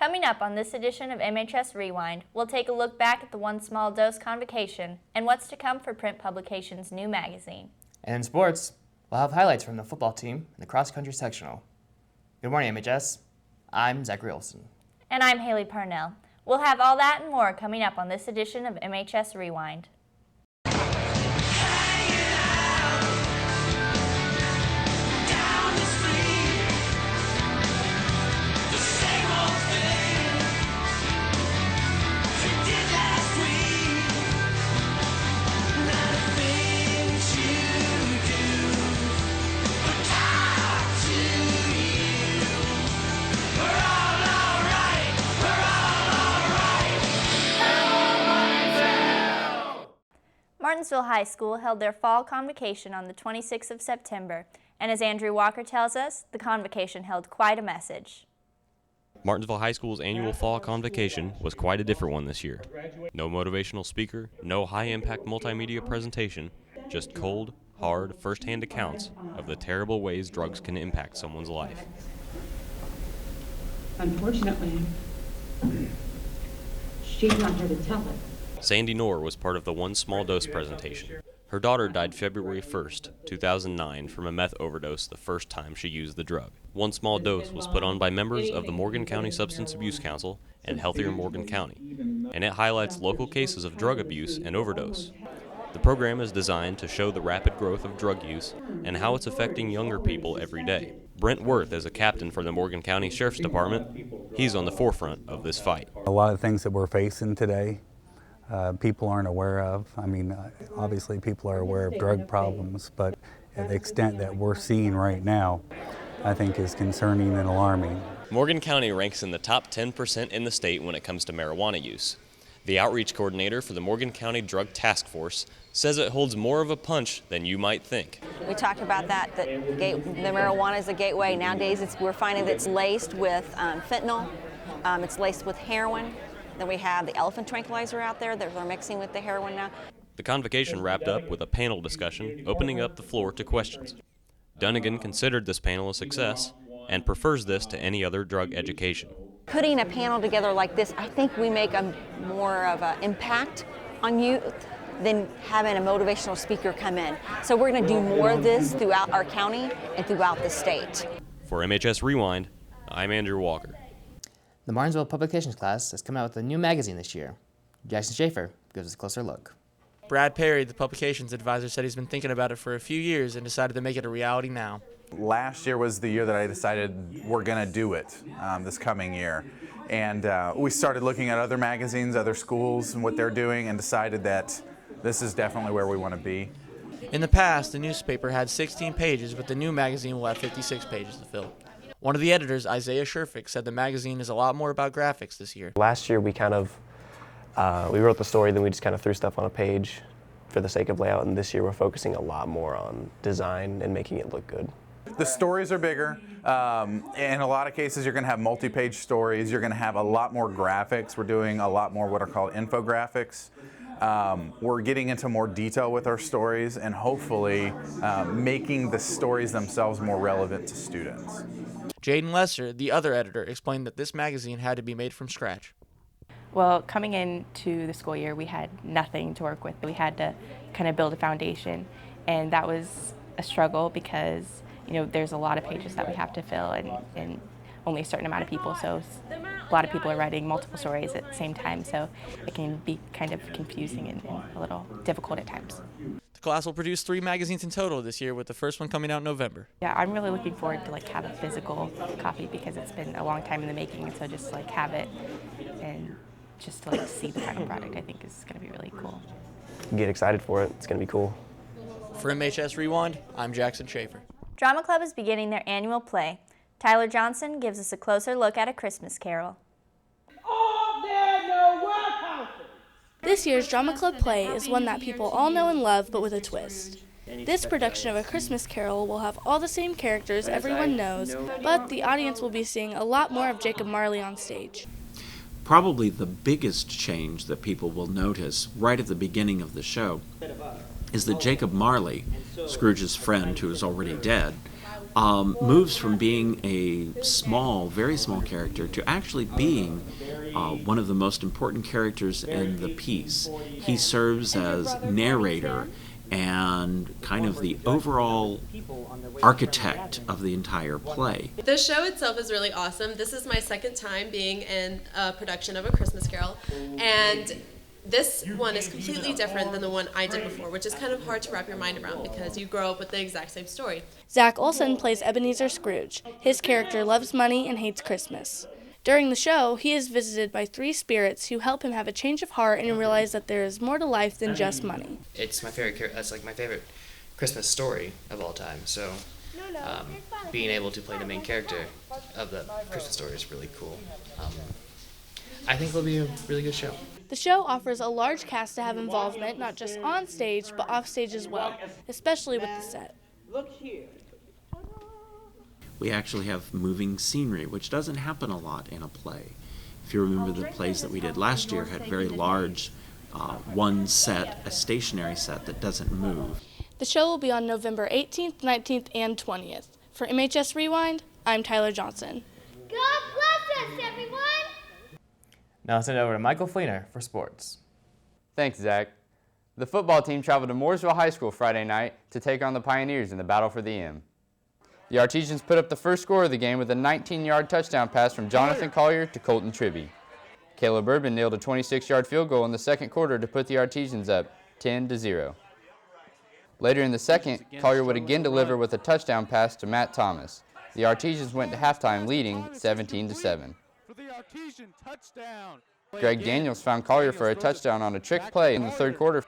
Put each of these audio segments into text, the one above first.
Coming up on this edition of MHS Rewind, we'll take a look back at the One Small Dose Convocation and what's to come for Print Publications' new magazine. And in sports, we'll have highlights from the football team and the cross-country sectional. Good morning, MHS. I'm Zachary Olson. And I'm Haley Parnell. We'll have all that and more coming up on this edition of MHS Rewind. Martinsville High School held their fall convocation on the 26th of September, and as Andrew Walker tells us, the convocation held quite a message. Martinsville High School's annual fall convocation was quite a different one this year. No motivational speaker, no high-impact multimedia presentation, just cold, hard, first-hand accounts of the terrible ways drugs can impact someone's life. Unfortunately, she's not here to tell it. Sandy Knorr was part of the One Small Dose presentation. Her daughter died February 1st, 2009 from a meth overdose the first time she used the drug. One Small Dose was put on by members of the Morgan County Substance Abuse Council and Healthier Morgan County, and it highlights local cases of drug abuse and overdose. The program is designed to show the rapid growth of drug use and how it's affecting younger people every day. Brent Worth is a captain for the Morgan County Sheriff's Department. He's on the forefront of this fight. A lot of things that we're facing today, people aren't aware of. I mean, obviously people are aware of drug problems, but at the extent that we're seeing right now, I think is concerning and alarming. Morgan County ranks in the top 10% in the state when it comes to marijuana use. The outreach coordinator for the Morgan County Drug Task Force says it holds more of a punch than you might think. We talked about that the marijuana is a gateway. Nowadays we're finding that it's laced with fentanyl, it's laced with heroin. Then we have the elephant tranquilizer out there that we're mixing with the heroin now. The convocation wrapped up with a panel discussion, opening up the floor to questions. Dunnigan considered this panel a success and prefers this to any other drug education. Putting a panel together like this, I think we make a more of an impact on youth than having a motivational speaker come in. So we're going to do more of this throughout our county and throughout the state. For MHS Rewind, I'm Andrew Walker. The Martinsville Publications class has come out with a new magazine this year. Jackson Schaefer gives us a closer look. Brad Perry, the publications advisor, said he's been thinking about it for a few years and decided to make it a reality now. Last year was the year that I decided we're going to do it this coming year. And we started looking at other magazines, other schools, and what they're doing, and decided that this is definitely where we want to be. In the past, the newspaper had 16 pages, but the new magazine will have 56 pages to fill. One of the editors, Isaiah Sherfick, said the magazine is a lot more about graphics this year. Last year we we wrote the story, then we just kind of threw stuff on a page for the sake of layout, and this year we're focusing a lot more on design and making it look good. The stories are bigger. In a lot of cases you're going to have multi-page stories, you're going to have a lot more graphics. We're doing a lot more what are called infographics. We're getting into more detail with our stories and hopefully making the stories themselves more relevant to students. Jaden Lesser, the other editor, explained that this magazine had to be made from scratch. Well, coming into the school year, we had nothing to work with. We had to kind of build a foundation, and that was a struggle because, you know, there's a lot of pages that we have to fill and only a certain amount of people, so a lot of people are writing multiple stories at the same time, so it can be kind of confusing and a little difficult at times. The class will produce 3 magazines in total this year, with the first one coming out in November. Yeah, I'm really looking forward to have a physical copy because it's been a long time in the making, and so just have it and just to see the final product, I think is going to be really cool. Get excited for it. It's going to be cool. For MHS Rewind, I'm Jackson Schaefer. Drama Club is beginning their annual play. Tyler Johnson gives us a closer look at A Christmas Carol. This year's Drama Club play is one that people all know and love, but with a twist. This production of A Christmas Carol will have all the same characters everyone knows, but the audience will be seeing a lot more of Jacob Marley on stage. Probably the biggest change that people will notice right at the beginning of the show is that Jacob Marley, Scrooge's friend who is already dead, moves from being a small, very small character to actually being one of the most important characters in the piece. He serves as narrator and kind of the overall architect of the entire play. The show itself is really awesome. This is my second time being in a production of A Christmas Carol, and this one is completely different than the one I did before, which is kind of hard to wrap your mind around because you grow up with the exact same story. Zach Olsen plays Ebenezer Scrooge. His character loves money and hates Christmas. During the show, he is visited by 3 spirits who help him have a change of heart and realize that there is more to life than just money. It's my favorite. That's like my favorite Christmas story of all time. So, being able to play the main character of the Christmas story is really cool. I think it'll be a really good show. The show offers a large cast to have involvement, not just on stage, but off stage as well, especially with the set. Look here. We actually have moving scenery, which doesn't happen a lot in a play. If you remember, the plays that we did last year had very large one set, a stationary set that doesn't move. The show will be on November 18th, 19th, and 20th. For MHS Rewind, I'm Tyler Johnson. God bless us, everyone! Now I'll send it over to Michael Fleener for sports. Thanks, Zach. The football team traveled to Mooresville High School Friday night to take on the Pioneers in the battle for the M. The Artesians put up the first score of the game with a 19-yard touchdown pass from Jonathan Collier to Colton Tribby. Caleb Urban nailed a 26-yard field goal in the second quarter to put the Artesians up 10-0. Later in the second, Collier would again deliver with a touchdown pass to Matt Thomas. The Artesians went to halftime leading 17-7. Greg Daniels found Collier for a touchdown on a trick play in the third quarter.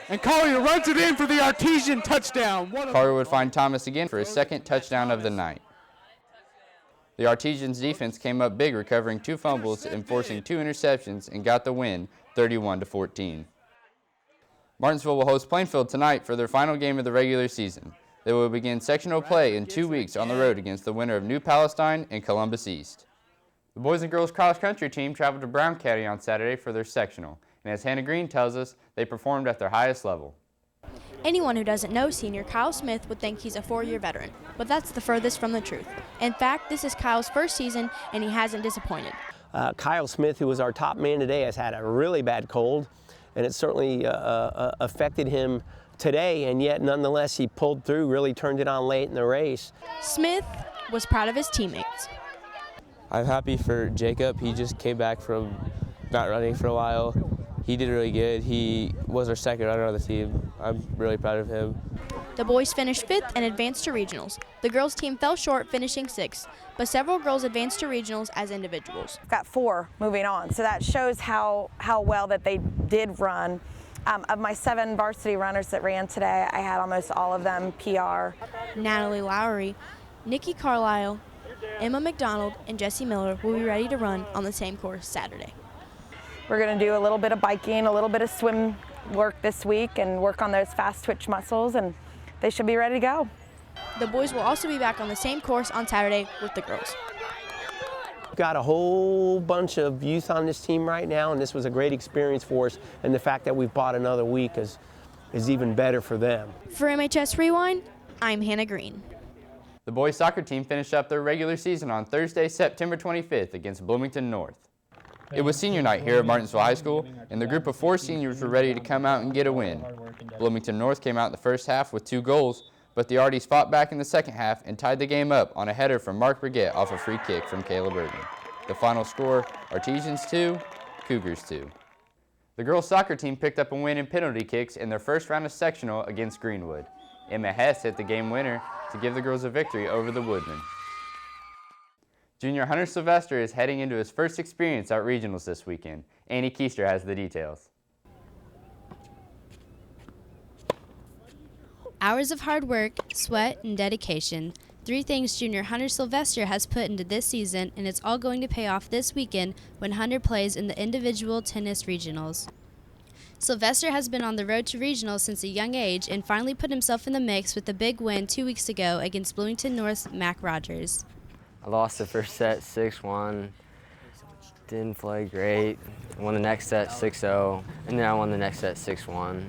And Collier runs it in for the Artesian touchdown. Collier would find Thomas again for his second touchdown of the night. The Artesians defense came up big, recovering 2 fumbles and forcing 2 interceptions, and got the win 31-14. Martinsville will host Plainfield tonight for their final game of the regular season. They will begin sectional play in 2 weeks on the road against the winner of New Palestine and Columbus East. The boys and girls cross country team traveled to Brown County on Saturday for their sectional, and as Hannah Green tells us, they performed at their highest level. Anyone who doesn't know senior Kyle Smith would think he's a 4-year veteran, but that's the furthest from the truth. In fact, this is Kyle's first season, and he hasn't disappointed. Kyle Smith, who was our top man today, has had a really bad cold, and it certainly affected him today, and yet nonetheless he pulled through, really turned it on late in the race. Smith was proud of his teammates. I'm happy for Jacob. He just came back from not running for a while. He did really good. He was our second runner on the team. I'm really proud of him. The boys finished 5th and advanced to regionals. The girls team fell short, finishing 6th, but several girls advanced to regionals as individuals. Got 4 moving on, so that shows how well that they did run. Of my 7 varsity runners that ran today, I had almost all of them PR. Natalie Lowry, Nikki Carlisle, Emma McDonald, and Jessie Miller will be ready to run on the same course Saturday. We're going to do a little bit of biking, a little bit of swim work this week, and work on those fast twitch muscles, and they should be ready to go. The boys will also be back on the same course on Saturday with the girls. We've got a whole bunch of youth on this team right now, and this was a great experience for us, and the fact that we've bought another week is even better for them. For MHS Rewind, I'm Hannah Green. The boys soccer team finished up their regular season on Thursday, September 25th against Bloomington North. It was senior night here at Martinsville High School, and the group of 4 seniors were ready to come out and get a win. Bloomington North came out in the first half with 2 goals, but the Arties fought back in the second half and tied the game up on a header from Mark Brigette off a free kick from Caleb Urban. The final score, Artesians 2, Cougars 2. The girls soccer team picked up a win in penalty kicks in their first round of sectional against Greenwood. Emma Hess hit the game winner to give the girls a victory over the Woodmen. Junior Hunter Sylvester is heading into his first experience at regionals this weekend. Annie Keister has the details. Hours of hard work, sweat, and dedication. 3 things Junior Hunter Sylvester has put into this season, and it's all going to pay off this weekend when Hunter plays in the individual tennis regionals. Sylvester has been on the road to regionals since a young age and finally put himself in the mix with a big win 2 weeks ago against Bloomington North's Mac Rogers. I lost the first set 6-1, didn't play great. Won the next set 6-0, and then I won the next set 6-1.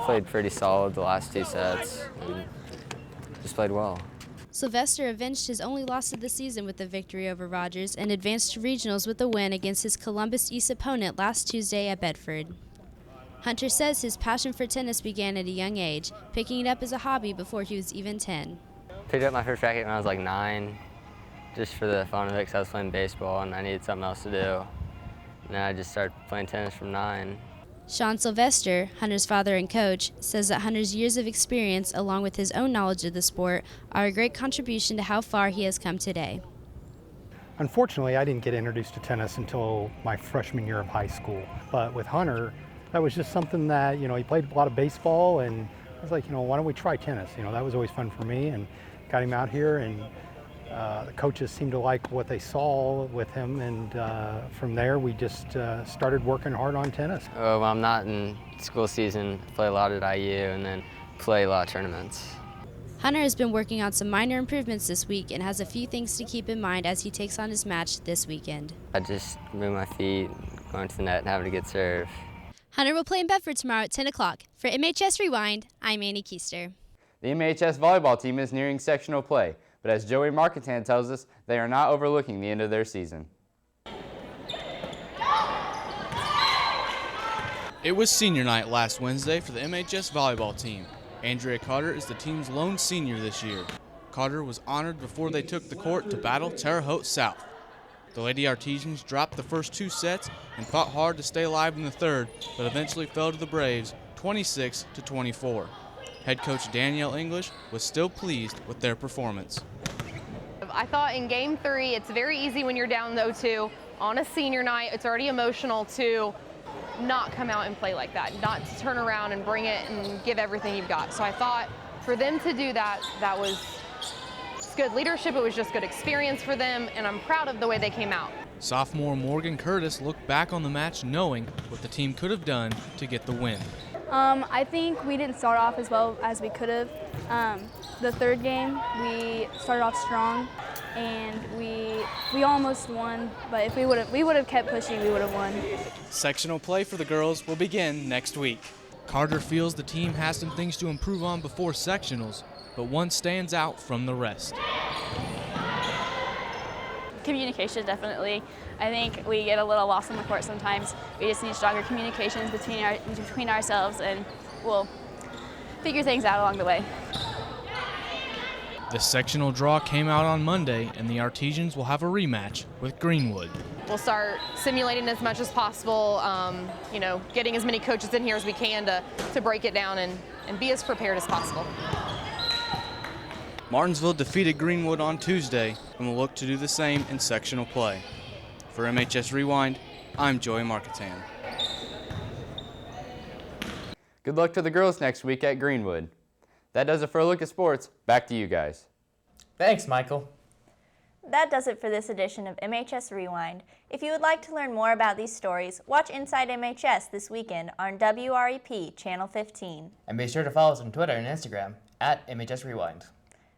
Played pretty solid the last 2 sets, and just played well. Sylvester avenged his only loss of the season with a victory over Rogers and advanced to regionals with a win against his Columbus East opponent last Tuesday at Bedford. Hunter says his passion for tennis began at a young age, picking it up as a hobby before he was even 10. Picked up my first racket when I was like 9, just for the fun of it, because I was playing baseball and I needed something else to do. And then I just started playing tennis from 9. Sean Sylvester, Hunter's father and coach, says that Hunter's years of experience, along with his own knowledge of the sport, are a great contribution to how far he has come today. Unfortunately, I didn't get introduced to tennis until my freshman year of high school. But with Hunter, that was just something that, he played a lot of baseball, and I was like, why don't we try tennis? That was always fun for me, and got him out here, and the coaches seemed to like what they saw with him, and from there we just started working hard on tennis. When I'm not in school season, I play a lot at IU and then play a lot of tournaments. Hunter has been working on some minor improvements this week and has a few things to keep in mind as he takes on his match this weekend. I just move my feet, going to the net and having a good serve. Hunter will play in Bedford tomorrow at 10 o'clock. For MHS Rewind, I'm Annie Keister. The MHS volleyball team is nearing sectional play, but as Joey Marketan tells us, they are not overlooking the end of their season. It was senior night last Wednesday for the MHS volleyball team. Andrea Carter is the team's lone senior this year. Carter was honored before they took the court to battle Terre Haute South. The Lady Artesians dropped the first 2 sets and fought hard to stay alive in the third, but eventually fell to the Braves 26-24. Head coach Danielle English was still pleased with their performance. I thought in game 3, it's very easy when you're down 0-2 on a senior night. It's already emotional to not come out and play like that, not to turn around and bring it and give everything you've got. So I thought for them to do that, that was good leadership. It was just good experience for them, and I'm proud of the way they came out. Sophomore Morgan Curtis looked back on the match knowing what the team could have done to get the win. I think we didn't start off as well as we could have. The third game, we started off strong, and we almost won. But if we would have kept pushing, we would have won. Sectional play for the girls will begin next week. Carter feels the team has some things to improve on before sectionals, but one stands out from the rest. Communication, definitely. I think we get a little lost on the court sometimes. We just need stronger communications between ourselves, and we'll figure things out along the way. The sectional draw came out on Monday, and the Artesians will have a rematch with Greenwood. We'll start simulating as much as possible, getting as many coaches in here as we can to break it down and be as prepared as possible. Martinsville defeated Greenwood on Tuesday and will look to do the same in sectional play. For MHS Rewind, I'm Joey Marketan. Good luck to the girls next week at Greenwood. That does it for a look at sports. Back to you guys. Thanks, Michael. That does it for this edition of MHS Rewind. If you would like to learn more about these stories, watch Inside MHS this weekend on WREP Channel 15. And be sure to follow us on Twitter and Instagram at MHS Rewind.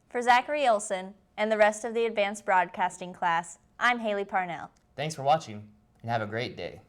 For Zachary Olson and the rest of the advanced broadcasting class, I'm Haley Parnell. Thanks for watching, and have a great day.